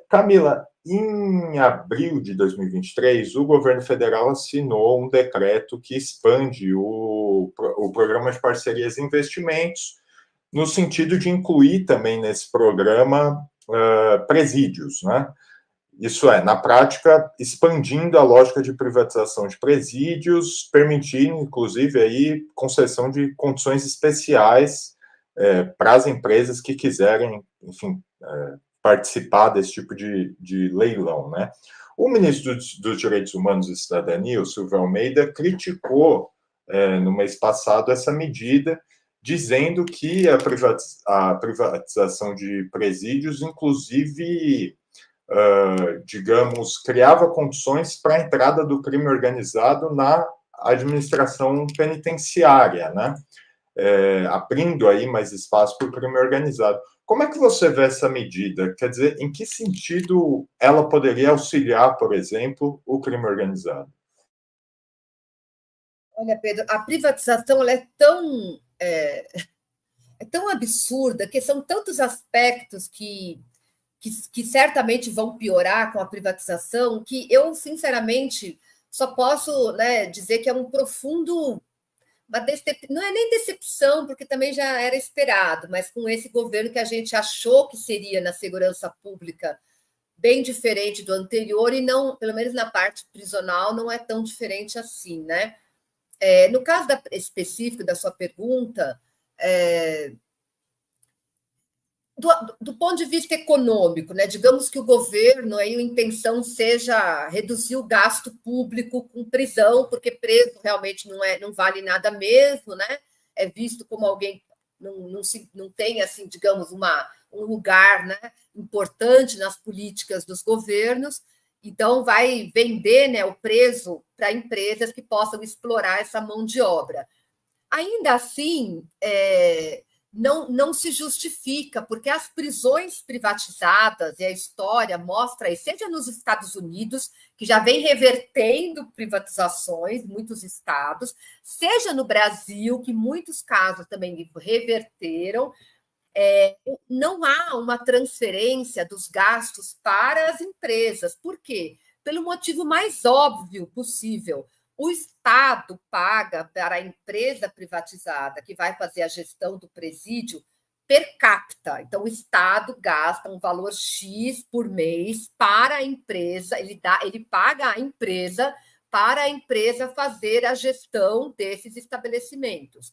Camila, em abril de 2023, o governo federal assinou um decreto que expande o programa de parcerias e investimentos, no sentido de incluir também nesse programa presídios, né? Isso é, na prática, expandindo a lógica de privatização de presídios, permitindo, inclusive, aí, concessão de condições especiais para as empresas que quiserem, enfim, participar desse tipo de leilão, né? O ministro dos Direitos Humanos e Cidadania, o Silvio Almeida, criticou no mês passado essa medida, dizendo que a privatização de presídios, inclusive, digamos, criava condições para a entrada do crime organizado na administração penitenciária, né? Abrindo aí mais espaço para o crime organizado. Como é que você vê essa medida? Quer dizer, em que sentido ela poderia auxiliar, por exemplo, o crime organizado? Olha, Pedro, a privatização ela é tão absurda, que são tantos aspectos que certamente vão piorar com a privatização, que eu, sinceramente, só posso, né, dizer que é um profundo. Não é nem decepção, porque também já era esperado, mas com esse governo que a gente achou que seria na segurança pública bem diferente do anterior, e não, pelo menos na parte prisional, não é tão diferente assim, né? No caso específico da sua pergunta, do ponto de vista econômico, né? Digamos que o governo, aí, a intenção seja reduzir o gasto público com prisão, porque preso realmente não vale nada mesmo, né? É visto como alguém não tem, assim, digamos, um lugar, né, importante nas políticas dos governos, então vai vender, né, o preso para empresas que possam explorar essa mão de obra. Ainda assim, não se justifica, porque as prisões privatizadas, e a história mostra aí, seja nos Estados Unidos, que já vem revertendo privatizações, muitos estados, seja no Brasil, que muitos casos também reverteram, não há uma transferência dos gastos para as empresas. Por quê? Pelo motivo mais óbvio possível. O Estado paga para a empresa privatizada que vai fazer a gestão do presídio per capita. Então, o Estado gasta um valor X por mês para a empresa, ele paga a empresa para a empresa fazer a gestão desses estabelecimentos.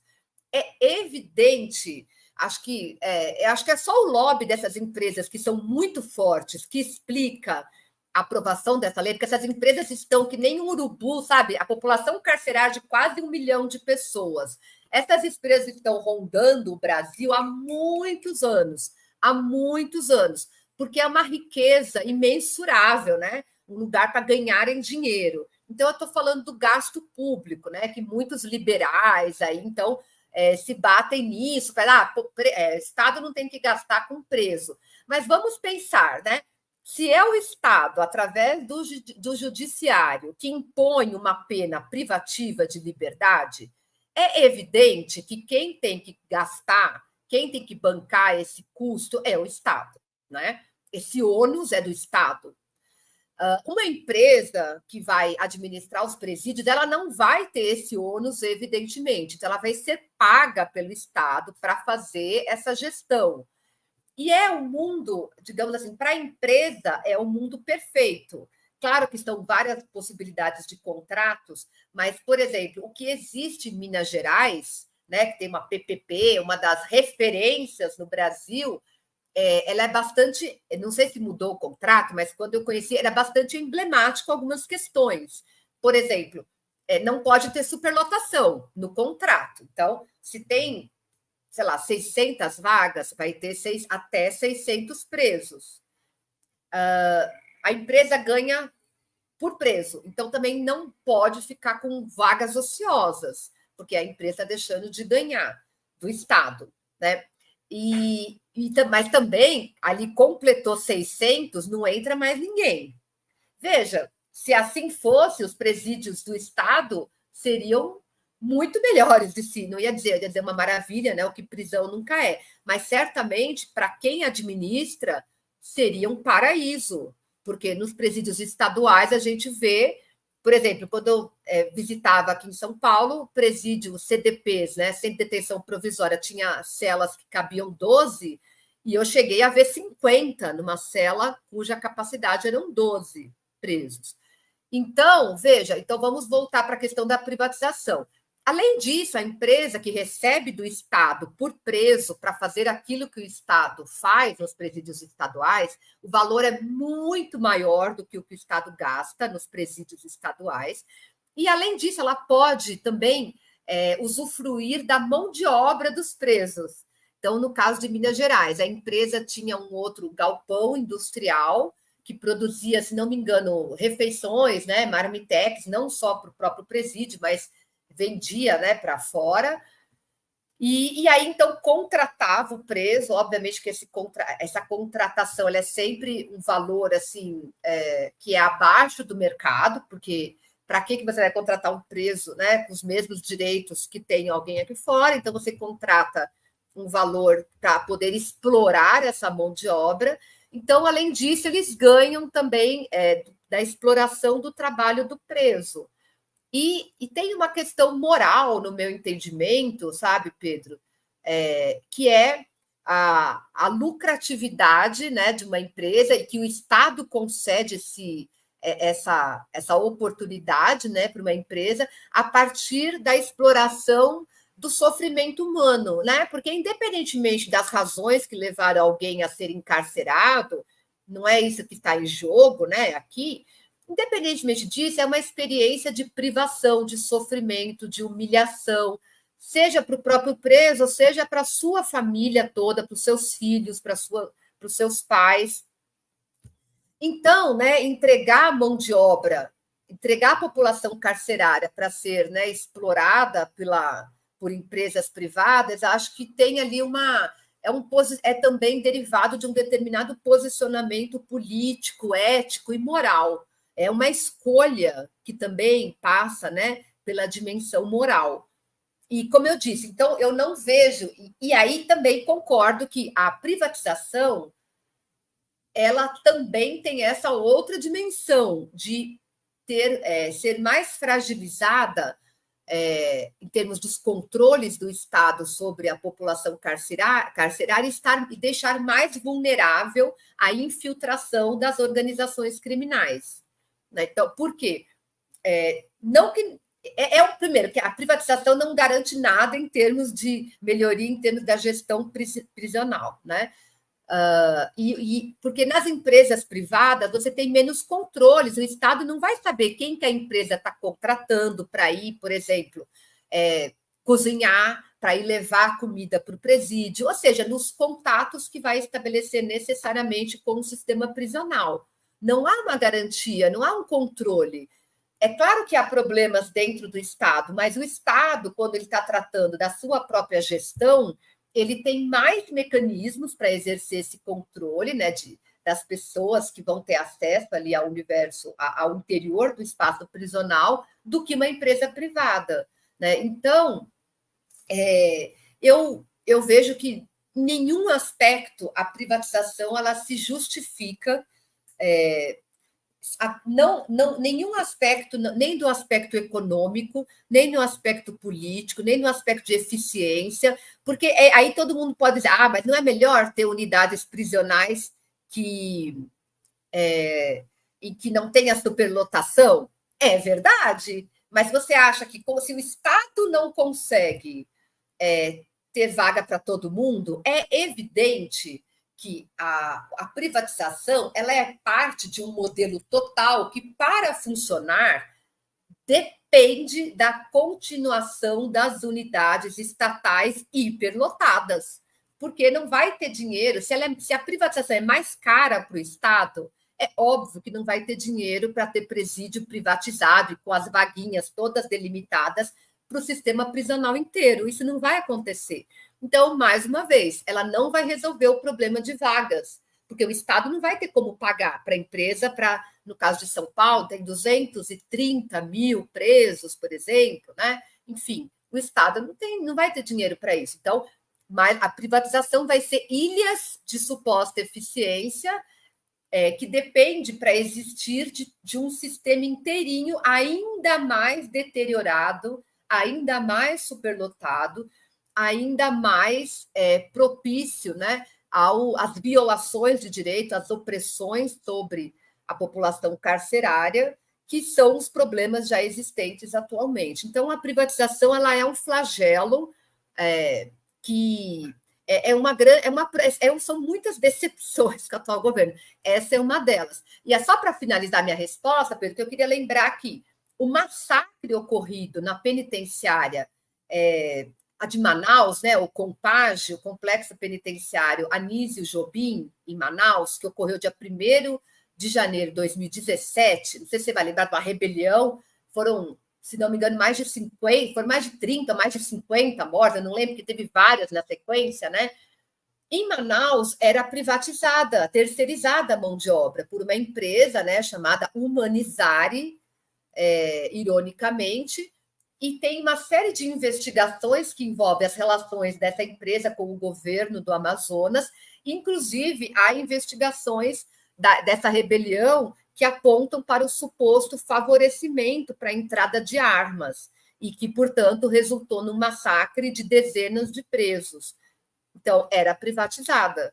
É evidente, acho que é só o lobby dessas empresas que são muito fortes que explica a aprovação dessa lei, porque essas empresas estão que nem um urubu, sabe? A população carcerária de quase 1 milhão de pessoas. Essas empresas estão rondando o Brasil há muitos anos, porque é uma riqueza imensurável, né? Um lugar para ganharem dinheiro. Então, eu estou falando do gasto público, né? Que muitos liberais aí, então, se batem nisso, falam, Estado não tem que gastar com preso. Mas vamos pensar, né? Se é o Estado, através do judiciário, que impõe uma pena privativa de liberdade, é evidente que quem tem que gastar, quem tem que bancar esse custo é o Estado, né? Esse ônus é do Estado. Uma empresa que vai administrar os presídios, ela não vai ter esse ônus, evidentemente. Então, ela vai ser paga pelo Estado para fazer essa gestão. E é um mundo, digamos assim, para a empresa, é um mundo perfeito. Claro que estão várias possibilidades de contratos, mas, por exemplo, o que existe em Minas Gerais, né, que tem uma PPP, uma das referências no Brasil, ela é bastante, não sei se mudou o contrato, mas quando eu conheci, era bastante emblemático algumas questões. Por exemplo, não pode ter superlotação no contrato. Então, se tem, sei lá, 600 vagas, vai ter até 600 presos. A empresa ganha por preso, então também não pode ficar com vagas ociosas, porque a empresa está deixando de ganhar do Estado, né? Mas também ali completou 600, não entra mais ninguém. Veja, se assim fosse, os presídios do Estado seriam muito melhores de si. Não ia dizer uma maravilha, né? O que prisão nunca é. Mas certamente, para quem administra, seria um paraíso, porque nos presídios estaduais a gente vê, por exemplo, quando eu visitava aqui em São Paulo, o presídio CDPs, né, Centro de Detenção Provisória, tinha celas que cabiam 12, e eu cheguei a ver 50 numa cela cuja capacidade eram 12 presos. Então, veja, então vamos voltar para a questão da privatização. Além disso, a empresa que recebe do Estado por preso para fazer aquilo que o Estado faz nos presídios estaduais, o valor é muito maior do que o Estado gasta nos presídios estaduais. E, além disso, ela pode também usufruir da mão de obra dos presos. Então, no caso de Minas Gerais, a empresa tinha um outro galpão industrial que produzia, se não me engano, refeições, né, marmitex, não só para o próprio presídio, mas vendia, né, para fora. E aí, então, contratava o preso. Obviamente que essa contratação ela é sempre um valor assim que é abaixo do mercado, porque para que você vai contratar um preso, né, com os mesmos direitos que tem alguém aqui fora? Então, você contrata um valor para poder explorar essa mão de obra. Então, além disso, eles ganham também da exploração do trabalho do preso. E tem uma questão moral, no meu entendimento, sabe, Pedro, que é a lucratividade, né, de uma empresa e que o Estado concede essa oportunidade, né, para uma empresa a partir da exploração do sofrimento humano, né? Porque independentemente das razões que levaram alguém a ser encarcerado, não é isso que está em jogo, né? Aqui, independentemente disso, é uma experiência de privação, de sofrimento, de humilhação, seja para o próprio preso, seja para a sua família toda, para os seus filhos, para os seus pais. Então, né, entregar a mão de obra, entregar a população carcerária para ser, né, explorada por empresas privadas, acho que tem ali é também derivado de um determinado posicionamento político, ético e moral. É uma escolha que também passa, né, pela dimensão moral. E, como eu disse, então, eu não vejo... E aí também concordo que a privatização ela também tem essa outra dimensão de ser mais fragilizada em termos dos controles do Estado sobre a população carcerária e deixar mais vulnerável a infiltração das organizações criminais. Né? Então, por quê? Não que o primeiro, que a privatização não garante nada em termos de melhoria, em termos da gestão prisional, né? Porque nas empresas privadas você tem menos controles, o Estado não vai saber quem que a empresa está contratando para ir, por exemplo, cozinhar, para ir levar comida para o presídio, ou seja, nos contatos que vai estabelecer necessariamente com o sistema prisional. Não há uma garantia, não há um controle. É claro que há problemas dentro do Estado, mas o Estado, quando ele está tratando da sua própria gestão, ele tem mais mecanismos para exercer esse controle, né, das pessoas que vão ter acesso ali ao universo, ao interior do espaço prisional, do que uma empresa privada. Né? Então, eu vejo que em nenhum aspecto a privatização ela se justifica, nenhum aspecto, nem do aspecto econômico, nem no aspecto político, nem no aspecto de eficiência, porque aí todo mundo pode dizer, mas não é melhor ter unidades prisionais em que não tenha superlotação? É verdade, mas você acha que como se o Estado não consegue ter vaga para todo mundo, é evidente que a privatização ela é parte de um modelo total que, para funcionar, depende da continuação das unidades estatais hiperlotadas, porque não vai ter dinheiro. Se a privatização é mais cara para o Estado, é óbvio que não vai ter dinheiro para ter presídio privatizado e com as vaguinhas todas delimitadas para o sistema prisional inteiro. Isso não vai acontecer. Então, mais uma vez, ela não vai resolver o problema de vagas, porque o Estado não vai ter como pagar para a empresa, no caso de São Paulo, tem 230 mil presos, por exemplo, né? Enfim, o Estado não vai ter dinheiro para isso. Então, a privatização vai ser ilhas de suposta eficiência que depende para existir de um sistema inteirinho ainda mais deteriorado, ainda mais superlotado, ainda mais propício, né, às violações de direito, às opressões sobre a população carcerária, que são os problemas já existentes atualmente. Então, a privatização ela é um flagelo que são muitas decepções com o atual governo. Essa é uma delas. E é só para finalizar minha resposta, Pedro, que eu queria lembrar que o massacre ocorrido na penitenciária a de Manaus, né, o COMPAGE, o Complexo Penitenciário Anísio Jobim, em Manaus, que ocorreu dia 1º de janeiro de 2017, não sei se você vai lembrar de uma rebelião, foram, se não me engano, mais de 50, foram mais de 30, mais de 50 mortes, eu não lembro, porque teve várias na sequência, né? Em Manaus, era privatizada, terceirizada a mão de obra por uma empresa, né, chamada Humanizare, ironicamente, e tem uma série de investigações que envolvem as relações dessa empresa com o governo do Amazonas, inclusive há investigações dessa rebelião que apontam para o suposto favorecimento para a entrada de armas e que, portanto, resultou num massacre de dezenas de presos. Então, era privatizada.